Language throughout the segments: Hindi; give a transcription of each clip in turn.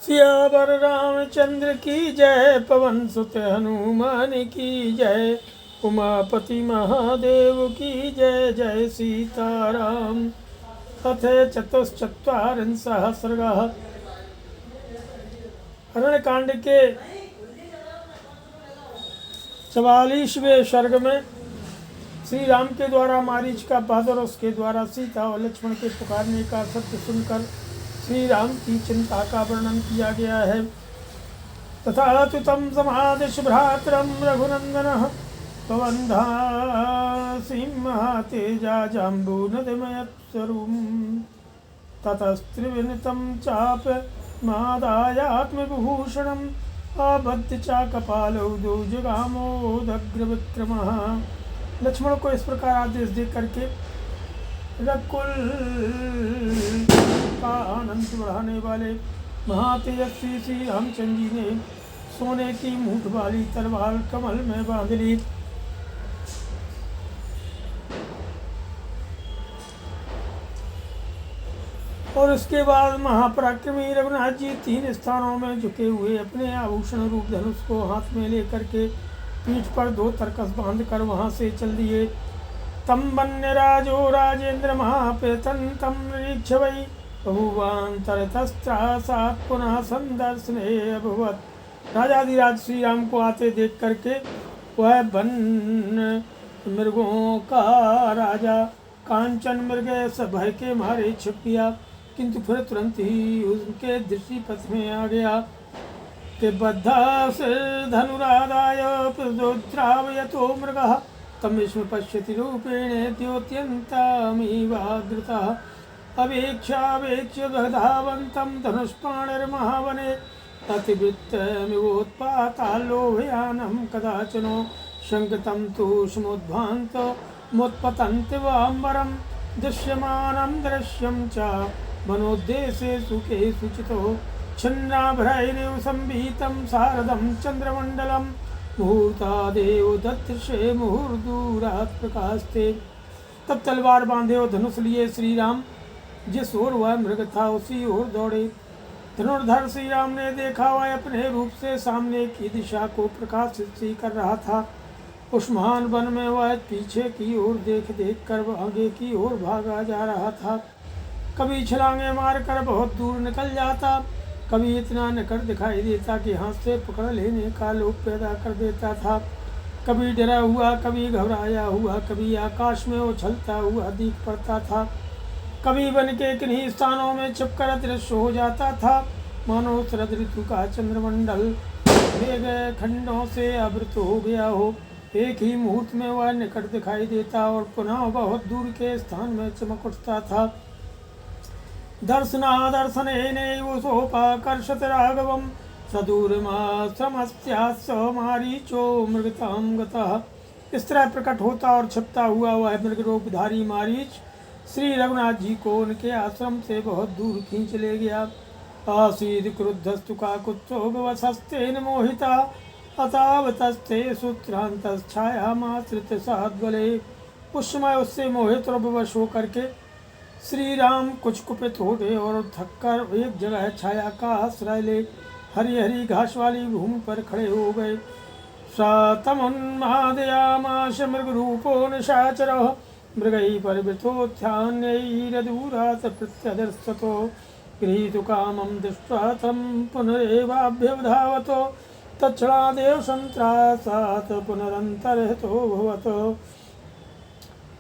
सियावर रामचंद्र की जय, पवन सुत हनुमान की जय, उमापति महादेव की जय। जय सीताराम। अथ चतुश्चत्वारिंशः सर्गः। अरण्यकांड के 44वें सर्ग में श्री राम के द्वारा मारीच का वध और उसके द्वारा सीता और लक्ष्मण के पुकारने का सत्य सुनकर श्री राम की चिंता का वर्णन किया गया है। तथा तु तं समादिश भ्रातरं रघुनंदनः पवन्धा सिंहतेजा जाम्बूनदमयत्सरुं ततस्त्रिविनितं चाप मादायात्मविभूषणम् आबद्ध चा कपालौ दुजगामोदग्रविक्रमः। लक्ष्मण को इस प्रकार आदेश दे करके रकुल का आनंद बढ़ाने वाले महातेजस्वी श्री रामचंद्र जी ने सोने की मूठ वाली तलवार कमल में बांध ली। और उसके बाद महापराक्रमी रघुनाथ जी 3 स्थानों में झुके हुए अपने आभूषण रूप धनुष को हाथ में लेकर के पीठ पर 2 तरकस बांधकर वहां से चल दिए। तम वन्य राजो राजेंद्र महापेतन तम निरीक्ष वै बहुवान्तरतस्त्रासात् पुनः संदर्शने अभवत्। राजाधिराज श्री राम को आते देख करके वह वन मृगों का राजा कांचन मृग भय के मारे छिप गया, किंतु फिर तुरंत ही उनके दृष्टिपथ में आ गया कि बद्धा धनुरादाय प्रदोद्रावयतो मृगः तमिस्म पश्यति रूपेण द्योत्यन्तमिवाग्रतः अवेक्ष्य धावन्तं धनुष्पाणिर्महावने अतिवृत्तमिवोत्पाताल्लोभयानं कदाचनो शङ्कितं तु समुद्भान्तमुत्पतन्तिवाम्बरं दृश्यमानं दृश्यं च मनोद्देशे सुखे सुचितो छिन्नाभ्रैरेव संविहितं शारदं चन्द्रमण्डलं मुहूर्तादेव दत्तृषे मुहुर्दूरात् प्रकाशते। तब तलवार बांधे और धनुष लिए श्री राम जिस ओर वह मृग था उसी ओर दौड़े। धनुर्धर श्री राम ने देखा वह अपने रूप से सामने की दिशा को प्रकाशित सी कर रहा था। उस महान वन में वह पीछे की ओर देख देख कर आगे की ओर भागा जा रहा था। कभी छलांगे मारकर बहुत दूर निकल जाता, कभी इतना निकट दिखाई देता कि हाथ से पकड़ लेने का लोभ पैदा कर देता था। कभी डरा हुआ, कभी घबराया हुआ, कभी आकाश में उछलता हुआ दिख पड़ता था, कभी वन के किन्हीं स्थानों में छिपकर अदृश्य हो जाता था, मानो शरद ऋतु का चंद्रमंडल मेघ खंडों से आवृत हो गया हो। एक ही मुहूर्त में वह निकट दिखाई देता और पुनः बहुत दूर के स्थान में चमक उठता था। दर्शनादर्शनेनैव सोपाकर्षत राघवं सदूरमाश्रमस्यास्य मारीचो मृगतां गतः। इस तरह प्रकट होता और छिपता हुआ वह मृगरूपधारी मारीच श्री रघुनाथ जी को उनके आश्रम से बहुत दूर खींच ले गया। आसीद क्रुद्धस्तु काकुत्स्थो भवशस्तेन मोहिता अतावतस्ते सूत्रान्तश्छायामाश्रित साद्बले। उस समय उससे मोहित और विवश होकर के श्री राम कुछ कुपित हो गए और थककर एक जगह छाया का आश्रय ले हरी हरी घास वाली भूमि पर खड़े हो गए। सातमुन्मादयामाश मृगरूपो निशाचरः मृगैः परिवृतोत्थान्यैरदूरात् प्रत्यदर्शतो गृहीतुकामं दृष्ट्वा तं पुनरेवाभ्यवधावतो तत्क्षणादेव सन्त्रासात् पुनरन्तर्हितो भवतो।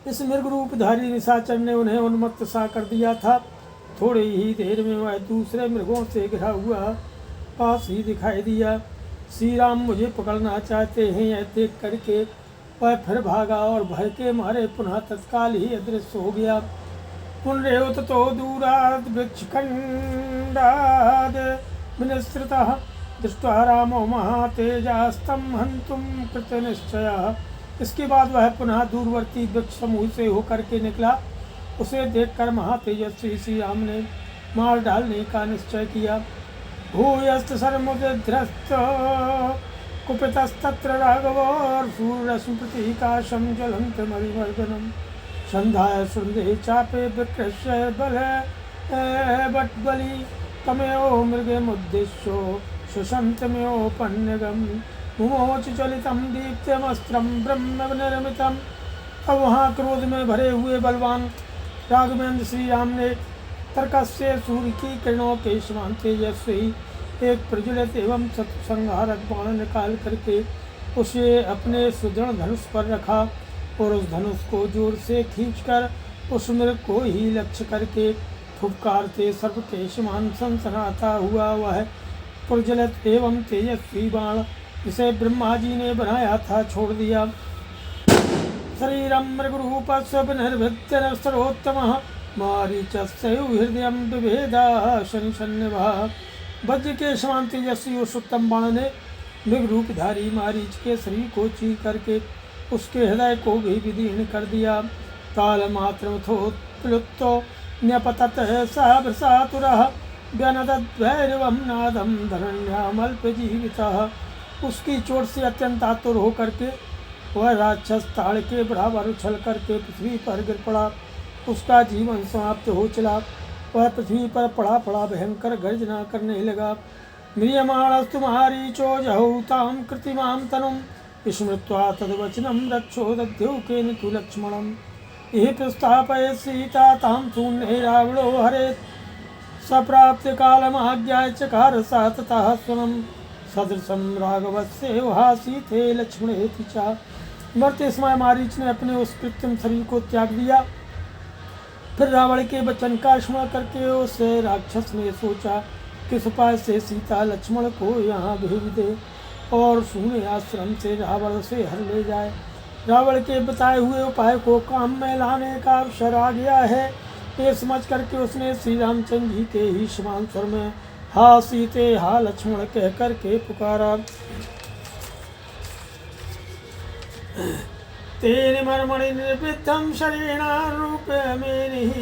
इस मृगरूपधारी निशाचर ने उन्हें उन्मत्त सा कर दिया था। थोड़ी ही देर में वह दूसरे मृगों से घिरा हुआ पास ही दिखाई दिया। श्री राम मुझे पकड़ना चाहते हैं यह देख करके वह फिर भागा और भय के मारे पुनः तत्काल ही अदृश्य हो गया। पुनरेव ततो दूराद् वृक्षखण्डाद् विनिसृतः दृष्ट्वा रामो महातेजास्तं हन्तुं कृतनिश्चयः। इसके बाद वह पुनः दूरवर्ती वृक्ष समूह से होकर के निकला। उसे देखकर महातेजस्वी श्री राम ने मार डालने का निश्चय किया। भूयस्त सर्वमुद्रस्त कुपितस्तत्र राघवो सूर्यस्मृतिकाशं ज्वलन्तमरिमर्दनं संध्याय सुंदे चापे विकृष्य बल बटबली तमेव मृगमुद्दिश्यो शुशन्तमेवोपन्यगं मुमोच चलितं दीप्तमस्त्रं ब्रह्म निर्मितम्। अब वहाँ क्रोध में भरे हुए बलवान राघवेंद्र श्री राम ने तर्कस से सूर्य की किरणों के समान तेजस्वी एक प्रज्वलित एवं सत्संहारक बाण निकाल करके उसे अपने सुदृढ़ धनुष पर रखा और उस धनुष को जोर से खींचकर उस मृग को ही लक्ष्य करके फुफकारते सर्प के समान सनसनाता हुआ वह प्रज्वलित एवं तेजस्वी बाण जिसे ब्रह्मा जी ने बनाया था छोड़ दिया। शरीरं मृगरूपस्य निर्भिद्य सर्वोत्तमः मारीचस्य हृदयं बिभेदा शनिशन्निभः। वज्र के समान तेजस्वी उस उत्तम बाण ने मृग रूपधारी मारीच के शरीर को चीर करके उसके हृदय को भी विदीर्ण कर दिया। तालमात्रमथोत्प्लुतो न्यपतत सह भृशातुरः व्यनदद्भैरवं नादं धरण्यामल्पजीवितः। उसकी चोट से अत्यंत आतुर होकर के वह राक्षस ताड़ के बराबर उछल करके पृथ्वी पर गिर पड़ा। उसका जीवन समाप्त हो चला। वह पृथ्वी पर पड़ा पड़ा भयंकर गर्जना करने लगा। म्रियमाणस्तु मारीचो जहौतां कृतिमां तनुं विस्मृत्वा तद्वचनं रक्षो दध्योकेन तु लक्ष्मणं। इह प्रस्थापयत् सीता तां शून्ये रावणो हरेत् सप्राप्य कालमाज्ञाय चकार सा ततः स्वनं सदृशं राघवस्य हासीते लक्ष्मणेति च। मरते समय मारीच ने अपने उस कृत्रिम शरीर को त्याग दिया। फिर रावण के वचन का स्मरण करके उस राक्षस ने सोचा किस उपाय से सीता लक्ष्मण को यहाँ भेज दे और शून्य आश्रम से रावण से हर ले जाए। रावण के बताए हुए उपाय को काम में लाने का अवसर आ गया है। ये समझ करके उसने श्री रामचंद्र जी के ही समान स्वर में हा सीते हा लक्ष्मण कह करके पुकारा। तेन मर्मणि निर्विद्धं शरीरारूपमेनिः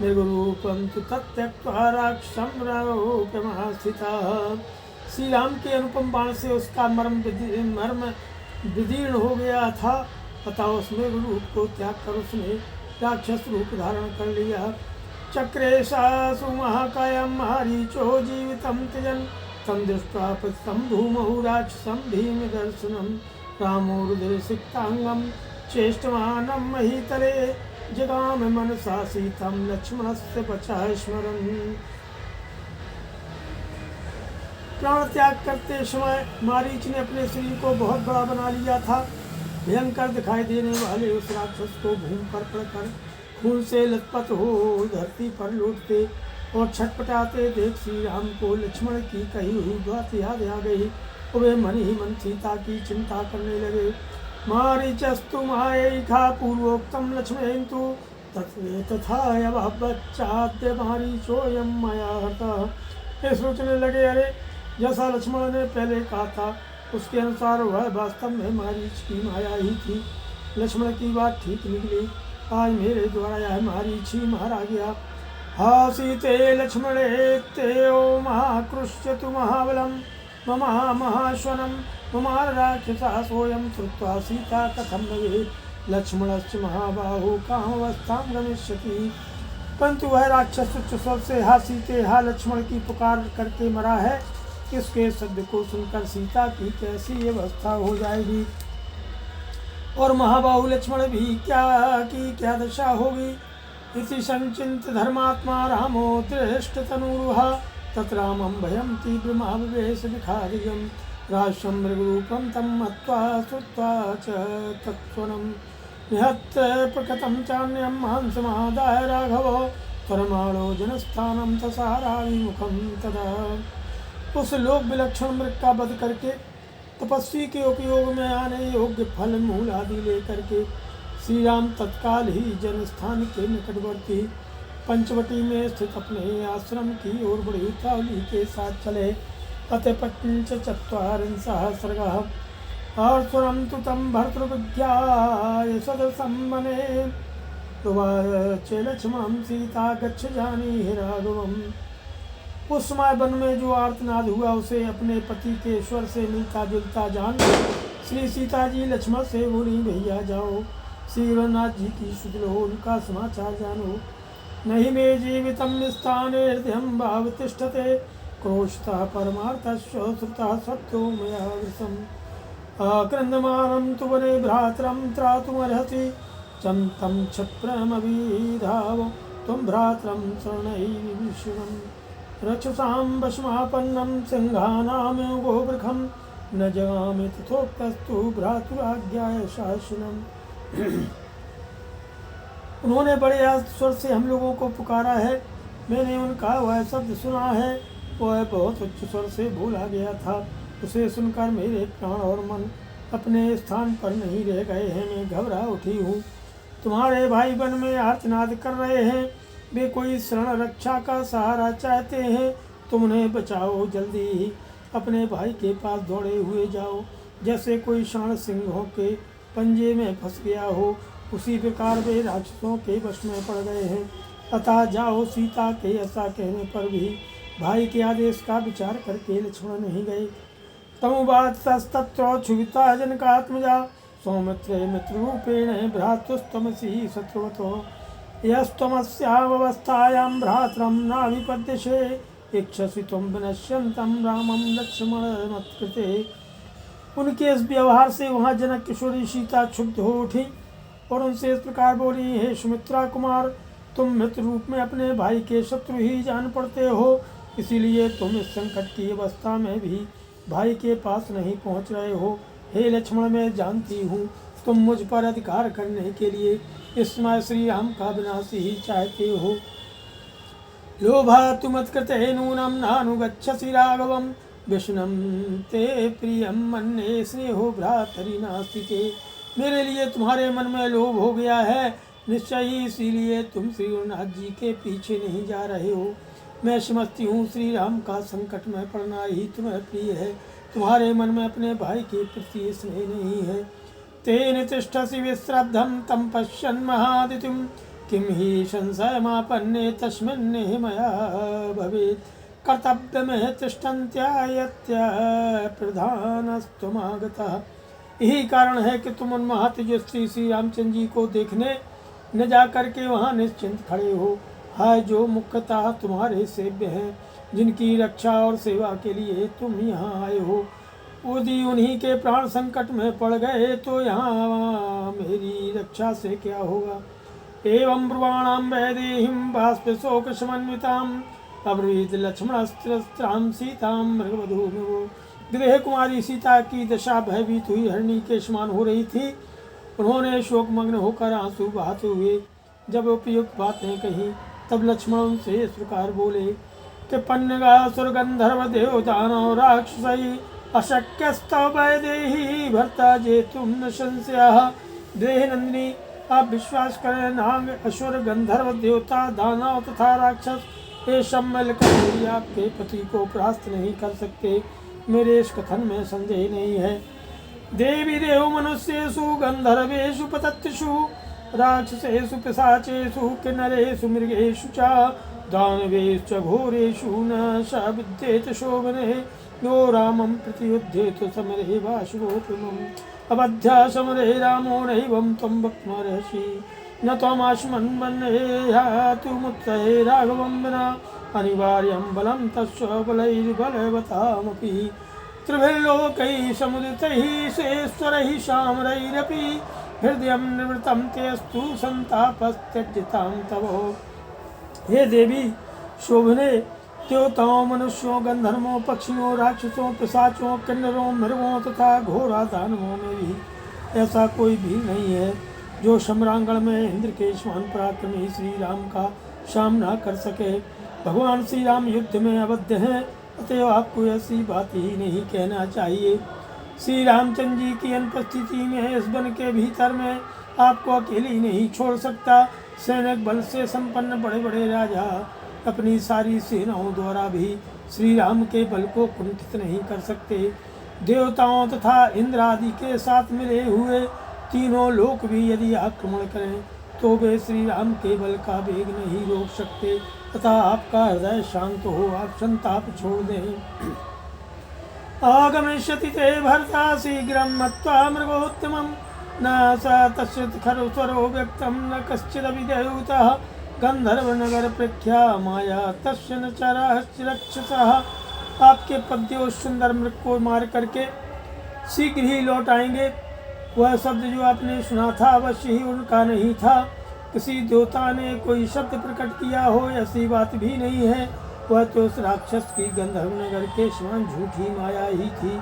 मृगरूपं तु तत्यक्त्वा राक्षसं रूपमास्थितः। श्री राम के अनुपम बाण से उसका मर्म विदीर्ण हो गया था तथा उस मृग रूप को त्याग कर उसने राक्षस रूप धारण कर लिया। चक्रे सासु महाकायं मारीचो जीवितं त्यजन् तं दृष्ट्वा पतितं भूमौ राक्षसं भीमदर्शनं रामो हृदयसिक्ताङ्गं चेष्टमानं महीतले जगाम मनसा सीतं लक्ष्मणस्य पचाय स्मरन्। प्राण त्याग करते समय मारीच ने अपने शरीर को बहुत बड़ा बना लिया था। भयंकर दिखाई देने वाले उस राक्षस को भूमि पर पड़कर खून से लथपथ हो धरती पर लौटते और छटपटाते देख श्री राम को लक्ष्मण की कही हुई बात याद आ गई। वे मन ही मन सीता की चिंता करने लगे। मारीचस्तु मायैखा पूर्वोक्तं लक्ष्मणेन तु तथायवच्चाद्य मारीचोऽयं मया हतः। ये सोचने लगे अरे जैसा लक्ष्मण ने पहले कहा था उसके अनुसार वह वास्तव में मारीच की माया ही थी। लक्ष्मण की बात ठीक निकली। आज मेरे द्वारा यह मारीच ही मारा गया। हा सीते लक्ष्मणे तेओ महाकृष्यतु महाबलं मम महाश्वनं ममार राक्षसा सोऽयं श्रुत्वा सीता कथं भवेत् लक्ष्मणश्च महाबाहो कामवस्थां गमिष्यति। परंतु वह राक्षस उच्च स्वर से हा सीते हा लक्ष्मण की पुकार करके मरा है। इसके शब्द को सुनकर सीता की कैसी अवस्था हो जाएगी और महाबाहु लक्ष्मण भी क्या दशा होगी। इति संचिंत धर्मात्मा रामो दृष्टतनुरुहा तत्रामं भयं तीव्रमावेश विखारियं राशं मृगरूपं तं मत्वा श्रुत्वा च तत्स्वनं निहत्य प्रकटं चान्यं मांसमादाय राघवो परमाणो जनस्थानं तसाराविमुखं तदा। उस लोक विलक्षण मृग का वध करके तपस्वी के उपयोग में आने योग्य फल मूल आदि लेकर के श्री राम तत्काल ही जनस्थान के निकटवर्ती पंचवटी में स्थित अपने आश्रम की ओर बड़ी उतावली के साथ चले। अतः पंच चत्वारिंशः सर्गः और स्वरं तु तं भर्तृविद्याय सदसं मने उवाच लक्ष्मणं सीता गच्छ जानीहि राघवम्। उस समय वन में जो आर्तनाद हुआ उसे अपने पति के स्वर से मिलता जुलता जान श्री सीता जी लक्ष्मण से बोली भैया जाओ श्री रघुनाथ जी की सुध लो उनका समाचार जानो। नहि मे जीवितं स्थाने हृदयं भावतिष्ठते क्रोशतः परमार्थस्य श्रुतः सत्यो मया वृतम् आक्रन्दमानं तु वने भ्रातरं त्रातुमर्हसि चं तं क्षिप्रमभिधाव त्वं भ्रातरं शरणैर्विष्णुम् रक्षसां वशमापन्नं सिंहानां गोवृखं न जगामि तथोक्तस्तु भ्रातुराज्ञाय शासनम्। उन्होंने बड़े स्वर से हम लोगों को पुकारा है। मैंने उनका वह शब्द सुना है। वह बहुत उच्च स्वर से बोला गया था। उसे सुनकर मेरे प्राण और मन अपने स्थान पर नहीं रह गए हैं। मैं घबरा उठी हूँ। तुम्हारे भाई वन में आर्तनाद कर रहे हैं। वे कोई शरण रक्षा का सहारा चाहते हैं। तुम उन्हें बचाओ। जल्दी ही अपने भाई के पास दौड़े हुए जाओ, जैसे कोई शाण सिंहों के पंजे में फंस गया हो। उसी प्रकार वे राक्षसों के वश में पड़ गए हैं। अतः जाओ। सीता के ऐसा कहने पर भी भाई के आदेश का विचार करके लक्ष्मण नहीं गए। तमुवाच क्षुभिता जनकात्मजा सौमित्रे मित्ररूपेण भ्रातुस्तमसि शत्रुवतो यस्तमस्यावस्थायां भ्रातरं नाविपद्यसे इच्छसि त्वं विनश्यन्तं रामं लक्ष्मणमत्कृते। उनके इस व्यवहार से वहाँ जनक किशोरी सीता क्षुब्ध हो उठी और उनसे इस प्रकार बोली, हे सुमित्रा कुमार, तुम मित्र रूप में अपने भाई के शत्रु ही जान पड़ते हो, इसीलिए तुम इस संकट की अवस्था में भी भाई के पास नहीं पहुंच रहे हो। हे लक्ष्मण, मैं जानती हूँ तुम मुझ पर अधिकार करने के लिए इस समय श्री राम का विनाश ही चाहते हो। लोभात् मत्कृते नूनं नानुगच्छसि राघवं विष्णुं ते प्रियं मन्ये स्नेहो भ्रातरि नास्ति ते। मेरे लिए तुम्हारे मन में लोभ हो गया है निश्चय ही, इसीलिए तुम श्री रघुनाथ जी के पीछे नहीं जा रहे हो। मैं समझती हूँ श्री राम का संकट में पड़ना ही तुम्हें प्रिय है। तुम्हारे मन में अपने भाई के प्रति स्नेह नहीं है। तेन तिष्ठसि विश्रद्धं तं पश्यन् महादितिं किं हि संशयमापन्ने तस्मिन् मया भवेत् कर्तव्यमेव तिष्ठन्त्यायत्य प्रधानस्त्वमागतः। यही कारण है कि तुम उन महातेजस्वी श्री रामचंद्र जी को देखने न जा करके वहाँ निश्चिंत खड़े हो। हाय जो मुख्यतः तुम्हारे सेव्य हैं, जिनकी रक्षा और सेवा के लिए तुम यहाँ आए हो, यदि उन्हीं के प्राण संकट में पड़ गए तो यहाँ मेरी रक्षा से क्या होगा। एवं ब्रुवाणां वैदेहीं बाष्पशोक समन्विताम् अब्रवीत लक्ष्मणस्त्रां सीतां मृगवधूमिवो। गृह कुमारी सीता की दशा भयभीत हुई हरणी के समान हो रही थी। उन्होंने शोकमग्न होकर आंसू बहाते हुए जब उपयुक्त बातें कही, तब लक्ष्मण उनसे इस प्रकार बोले कि पन्नगासुर गंधर्व देवदानव राक्षसै अशक्यस्तव वैदेही भर्ता जेतुं न संशयः। देहनंदिनी, आप विश्वास करें, नाग असुर गंधर्व देवता दानव तथा राक्षस ये सब मिलकर भी आपके पति को परास्त नहीं कर सकते। मेरे इस कथन में संदेह नहीं है। देवी देव मनुष्येषु गंधर्वेषु पतत्सु राक्षसेषु पिशाचेषु किन्नरेषु मृगेषु च दानवेषु घोरेषु न स विद्येत शोभने यो रामं प्रतियुध्येत समरे वाशुरोत्तमम्। अवध्या समरे रामो नैवं त्वं वक्तुमर्हसि न त्वमाश्मन् मन्येहातुमुत्तये राघवं विना अनिवार्यं बलं तस्य बलैर्बलवतामपि त्रिभिर्लोकैः समुदितैः सेश्वरैः शामरैरपि हृदयं निवृत्तं तेस्तु संतापस्त्यज्यतां तव। हे देवी शोभने, देवताओं, मनुष्यों, गंधर्वों, पक्षियों, राक्षसों, पिशाचों, किन्नरों, मृगों तथा घोरा दानवों में भी ऐसा कोई भी नहीं है जो सम्रांगण में इंद्र के समान पराक्रमी श्री राम का सामना कर सके। भगवान श्री राम युद्ध में अवध्य हैं, अतएव आपको ऐसी बात ही नहीं कहना चाहिए। श्री रामचंद्र जी की अनुपस्थिति में इस वन के भीतर में आपको अकेली नहीं छोड़ सकता। सैनिक बल से संपन्न बड़े बड़े राजा अपनी सारी सेनाओं द्वारा भी श्री राम के बल को कुंठित नहीं कर सकते। देवताओं तथा इंद्र आदि के साथ मिले हुए तीनों लोक भी यदि आक्रमण करें तो वे श्री राम के बल का वेग नहीं रोक सकते। तथा आपका हृदय शांत हो, आप संताप छोड़ दें। आगमिष्यति ते भर्ता शीघ्रं मत्वा मृगोत्तमं न स तस्य खरस्वरो व्यक्तं न कश्चिदपि देवतः गंधर्व नगर प्रख्या माया तस्य न चरक्षसः। आपके पद्यों सुंदर मृग को मार करके शीघ्र ही लौट आएंगे। वह शब्द जो आपने सुना था अवश्य ही उनका नहीं था। किसी देवता ने कोई शब्द प्रकट किया हो ऐसी बात भी नहीं है। वह तो उस राक्षस की गंधर्व नगर के समान झूठी माया ही थी।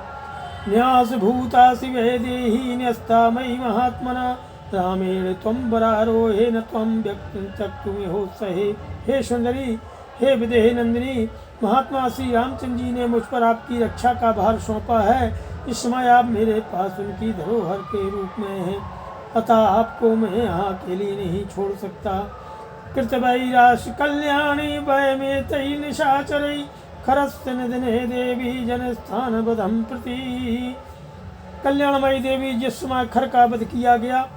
न्यास भूता शिवे देहि न्यस्ता मयि महात्मना रामेण त्वं वरारोहे न त्वं व्यक्तुमिहो सहे। हे सुंदरी, हे विदेह नंदिनी, महात्मा श्री रामचंद्र जी ने मुझ पर आपकी रक्षा का भार सौंपा है। इस समय आप मेरे पास उनकी धरोहर के रूप में हैं, अतः आपको मैं यहाँ अकेली नहीं छोड़ सकता। कृतवैराश कल्याणी वय में तई निशाचरई खरस्य निधने देवी जन स्थान बधम प्रति। कल्याणमयी देवी जिस समय खर का वध किया गया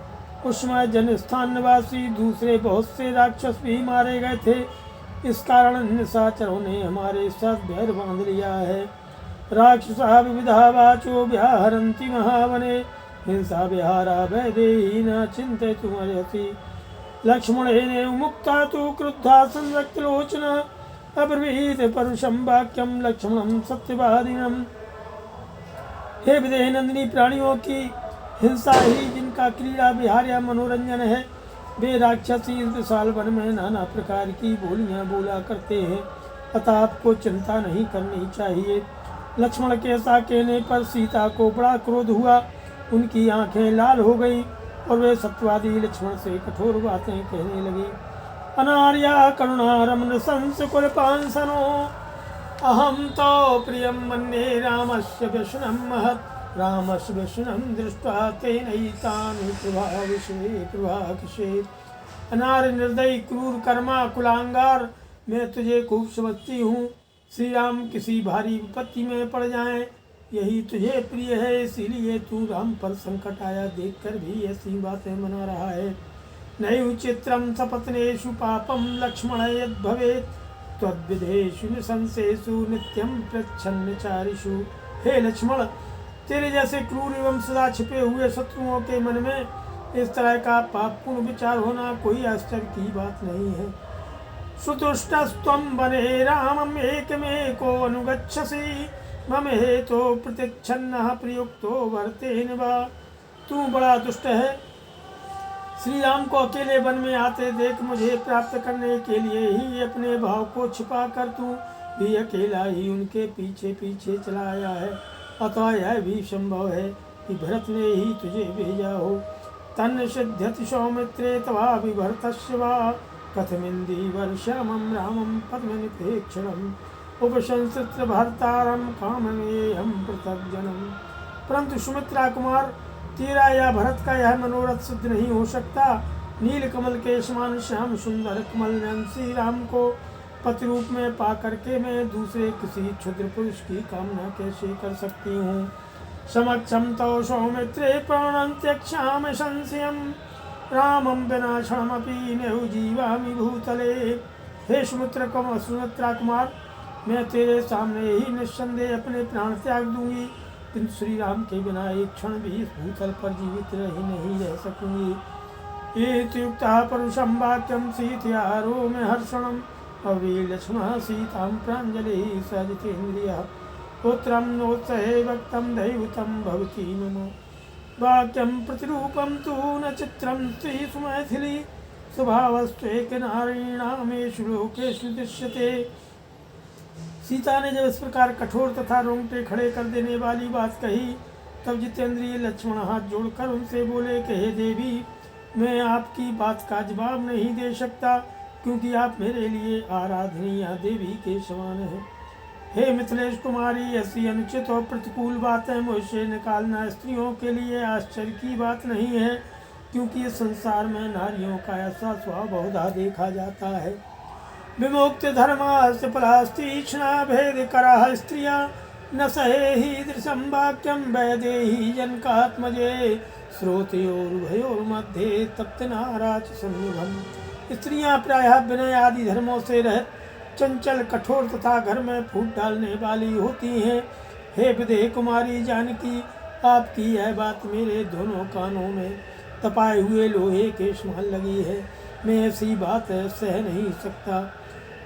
उस समय जन स्थान निवासी दूसरे बहुत से राक्षस भी मारे गए थे। इस कारण निशाचरों ने हमारे साथ बैर बांध लिया है। राक्षसा विविधा वाचो व्याहरन्ति महावने हिंसा विहारा वैदेही न चिन्तयितुमर्हसि। लक्ष्मणेन मुक्ता तु क्रुद्धा संरक्तलोचना अब्रवीत परुषं वाक्यं लक्ष्मणं सत्यवादिनम्। हे विदेह नंदिनी, प्राणियों की हिंसा ही जिनका क्रीड़ा विहार या मनोरंजन है, वे राक्षसी इस विशाल वन में नाना प्रकार की बोलियां बोला करते हैं, अतः आपको चिंता नहीं करनी चाहिए। लक्ष्मण के ऐसा कहने पर सीता को बड़ा क्रोध हुआ। उनकी आंखें लाल हो गईं और वे सत्यवादी लक्ष्मण से कठोर बातें कहने लगी। अनार्या करुणा रमन संसकुल पांसनो अहम तो प्रियम मन्ये रामस्य व्यसनं महत्। रामस्य व्यसनं दृष्ट्वा तेनैतानि प्रभाविषे। अनार्य, निर्दयी, क्रूर, कर्मा, कुलांगार, मैं तुझे खूब समझती हूँ। श्री राम किसी भारी विपत्ति में पड़ जाएं, यही तुझे प्रिय है, इसीलिए तू राम पर संकट आया देखकर भी ऐसी बातें मना रहा है। नैव चित्रं सपत्नेषु पापं लक्ष्मण यद् भवेत् त्वद्विदेषु निसंसेषु नित्यं प्रच्छन्नचारिषु। हे लक्ष्मण, तेरे जैसे क्रूर एवं सदा छिपे हुए शत्रुओं के मन में इस तरह का पापपूर्ण विचार होना कोई आश्चर्य की बात नहीं है। सुतुष्टस्त्वं वने रामं एकमेको अनुगच्छसि मम हेतो प्रतिच्छन्नः प्रयुक्तो वर्तेन वा। तू बड़ा दुष्ट है, श्री राम को अकेले वन में आते देख मुझे प्राप्त करने के लिए ही अपने भाव को छिपा कर तू भी अकेला ही उनके पीछे पीछे चला आया है। अतः यह भी संभव है कि भरत ने ही तुझे भेजा हो। तन्न सिद्ध्यति सौमित्रे तवा विभर्तस्य वा कथमिन्दीवर श्यामं रामं पद्मनिपेक्षणम् उपसंसृत्य भर्तारं काममेहं पृथग्जनम्। परंतु सुमित्रा कुमार, तेरा या भरत का यह मनोरथ सिद्ध नहीं हो सकता। नील कमल के समान श्याम सुंदर कमल नयन श्री राम को पति रूप में पा करके मैं दूसरे किसी क्षुद्र पुरुष की कामना कैसे कर सकती हूँ। समक्षम तो सौमित्रे प्राणं त्यक्ष्यामि संशयं रामं विना क्षणमपि न जीवामि भूतले। हे सुमित्रा कुमार, मैं तेरे सामने ही निस्संदेह अपने प्राण त्याग दूंगी, किंतु श्री राम के बिना एक क्षण भी इस भूतल पर जीवित नहीं रह सकूंगी। एत्युक्तः परुषं वाक्यं सीतया में हर्षणम् अविलक्ष्मः सीतां प्राञ्जलिः स जितेन्द्रियः पुत्रं नोत्सहे वक्तं दैवतं भवति मम। वाक्यं प्रतिरूपं तु न चित्रं स्त्रीसुमैथिली स्वभावस्त्वेक नारीणामेषु लोकेषु दृश्यते। सीता ने जब इस प्रकार कठोर तथा रोंगटे खड़े कर देने वाली बात कही, तब जितेंद्रिय लक्ष्मण हाथ जोड़कर उनसे बोले कि हे देवी, मैं आपकी बात का जवाब नहीं दे सकता, क्योंकि आप मेरे लिए आराधनीय देवी के समान हैं। हे मिथिलेश कुमारी, ऐसी अनुचित और प्रतिकूल बातें मुझसे निकालना स्त्रियों के लिए आश्चर्य की बात नहीं है, क्योंकि इस संसार में नारियों का ऐसा स्वभाव बहुधा देखा जाता है। विमुक्त धर्मास्य फलास्तीक्ष्णा भेद कराः स्त्रिया न सहे हीदृशं वाक्यं वैदेही जनकात्मजे श्रोतयोरुभयोर्मध्ये तप्तनाराच सन्निभम्। स्त्रियां प्रायः विनय आदि धर्मों से रहित चंचल, कठोर तथा घर में फूट डालने वाली होती हैं। हे विदेह कुमारी जानकी, आपकी यह बात मेरे दोनों कानों में तपाए हुए लोहे के समान लगी है। मैं ऐसी बात सह नहीं सकता।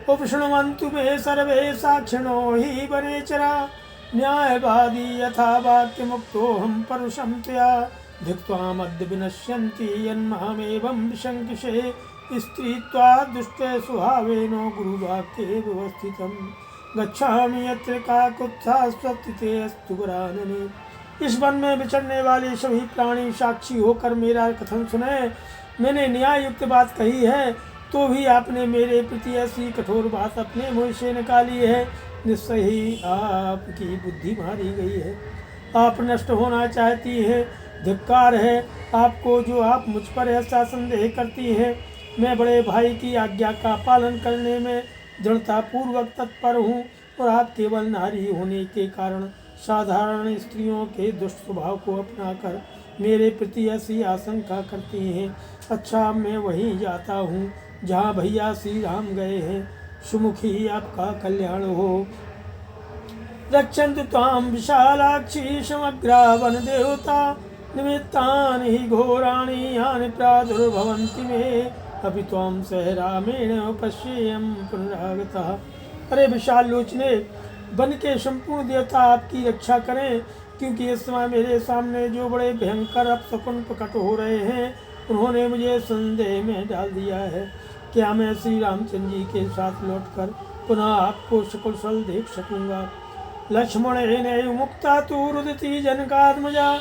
उपशृण्वन्तु मे सर्वे साक्षिणो हि वनेचरा न्यायवादी यथा वाक्यमुक्तोऽहं परुषं त्वया धिक्त्वामद्य विनश्यन्ति यन्मामेवं विशङ्किषे स्त्रीत्वात् दुष्टे स्वभावेन गुरुवाक्ये व्यवस्थितं गच्छामि यत्र काकुत्स्थः स्वस्तिते अस्तु वरानने। इस वन में विचरने वाले सभी प्राणी साक्षी होकर मेरा कथन सुने। मैंने न्याय युक्त बात कही है तो भी आपने मेरे प्रति ऐसी कठोर बात अपने मुँह से निकाली है। निश्चय ही आपकी बुद्धि मारी गई है। आप नष्ट होना चाहती हैं। धिक्कार है आपको जो आप मुझ पर ऐसा संदेह करती हैं। मैं बड़े भाई की आज्ञा का पालन करने में दृढ़तापूर्वक तत्पर हूँ और आप केवल नारी होने के कारण साधारण स्त्रियों के दुष्ट स्वभाव को अपनाकर मेरे प्रति ऐसी आशंका करती हैं। अच्छा, मैं वहीं जाता हूँ जहाँ भैया श्री राम गए हैं। सुमुखी आपका कल्याण हो। रक्षन्तु त्वां विशालाक्षी समग्रा वन देवता निमित्तानि हि घोराणि यानि प्रादुर्भवन्ति मे अपि त्वां सह रामेण पश्येयं पुनरागतः। अरे विशाल लोचने, वन के संपूर्ण देवता आपकी रक्षा करें, क्योंकि इस समय मेरे सामने जो बड़े भयंकर अपशकुन प्रकट हो रहे हैं उन्होंने मुझे संदेह में डाल दिया है। क्या मैं श्री रामचंद्र जी के साथ लौटकर पुनः आपको सकुशल देख सकूँगा? लक्ष्मणेन मुक्ता तु रुदति जनकात्मजा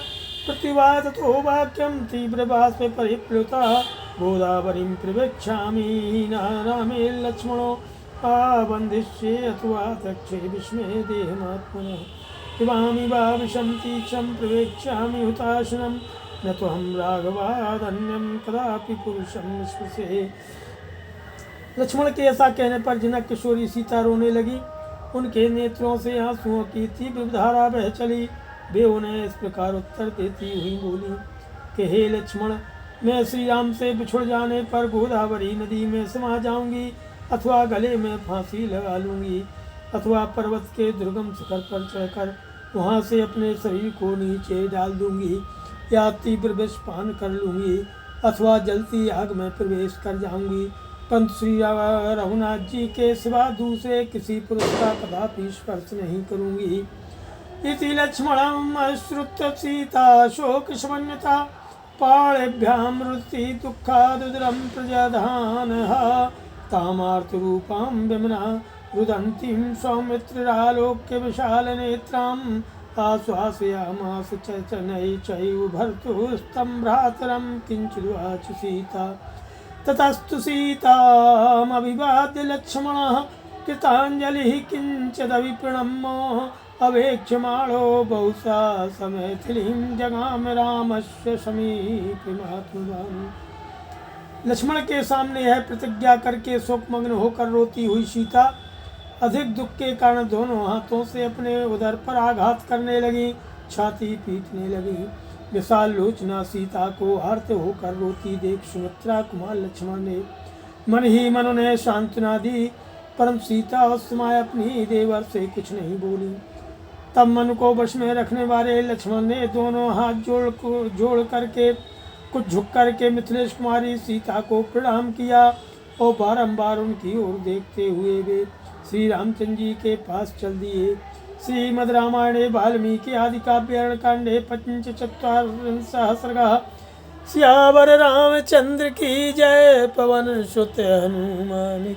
प्रतिवादतो वाक्यं तीव्रबाष्पे परिप्लुता गोदावरीं प्रवेक्षामि रामे लक्ष्मणो आबन्धिष्ये अथवा तक्षे विस्मे देहमात्मनः पिबामि वा विषं तीक्षं प्रवेक्ष्यामि हुताशनं न त्वं राघवादन्यं कदापि पुरुषं स्पृशे। लक्ष्मण के ऐसा कहने पर जनक किशोरी सीता रोने लगी। उनके नेत्रों से आंसुओं की तीव्र धारा बह चली। वे उन्हें इस प्रकार उत्तर देती हुई बोली कि हे लक्ष्मण, मैं श्री राम से बिछुड़ जाने पर गोदावरी नदी में समा जाऊंगी, अथवा गले में फांसी लगा लूंगी, अथवा पर्वत के दुर्गम शिखर पर चढ़कर वहां से अपने शरीर को नीचे डाल दूंगी, या तीव्र विष पान कर लूंगी, अथवा जलती आग में प्रवेश कर जाऊंगी। परंतु श्री रघुनाथ जी के सिवा दूसरे किसी पुरुष का कदापि स्पर्श नहीं करूंगी। इति लक्ष्मणं श्रुत्वा सीता शोकशमन्विता पाणिभ्यां रुदति दुःखादुदरं प्रजधानः तामार्तरूपां विमना रुदन्तीं सौमित्रिरालोक्य विशालनेत्राम् आश्वासयामास चैतन्यै चैव भर्तुस्तं भ्रातरं किञ्चिदुवाच सीता। ततस्तु सीतामभिवाद्य लक्ष्मणः कृताञ्जलिः किञ्चिदविप्रणम्य अवेक्ष्यमाणो बहुशा समैथिलीं जगाम रामस्य समीपे महात्मवान्। लक्ष्मण के सामने यह प्रतिज्ञा करके शोकमग्न होकर रोती हुई सीता अधिक दुख के कारण दोनों हाथों से अपने उदर पर आघात करने लगी, छाती पीटने लगी। विशाल लोचना सीता को आर्त होकर रोती देख सुमित्रा कुमार लक्ष्मण ने मन ही मन उन्हें सांत्वना दी, परंतु सीता उस समय अपनी देवर से कुछ नहीं बोली। तब मन को वश में रखने वाले लक्ष्मण ने दोनों हाथ जोड़ करके कुछ झुक करके मिथिलेश कुमारी सीता को प्रणाम किया और बारंबार उनकी ओर देखते हुए वे श्री रामचंद्र जी के पास चल दिए। श्रीमद् रामायणे वाल्मीकि आदि काव्य कांडे 45 सर्गः। सियावर रामचंद्र की जय। पवन सुत हनुमान।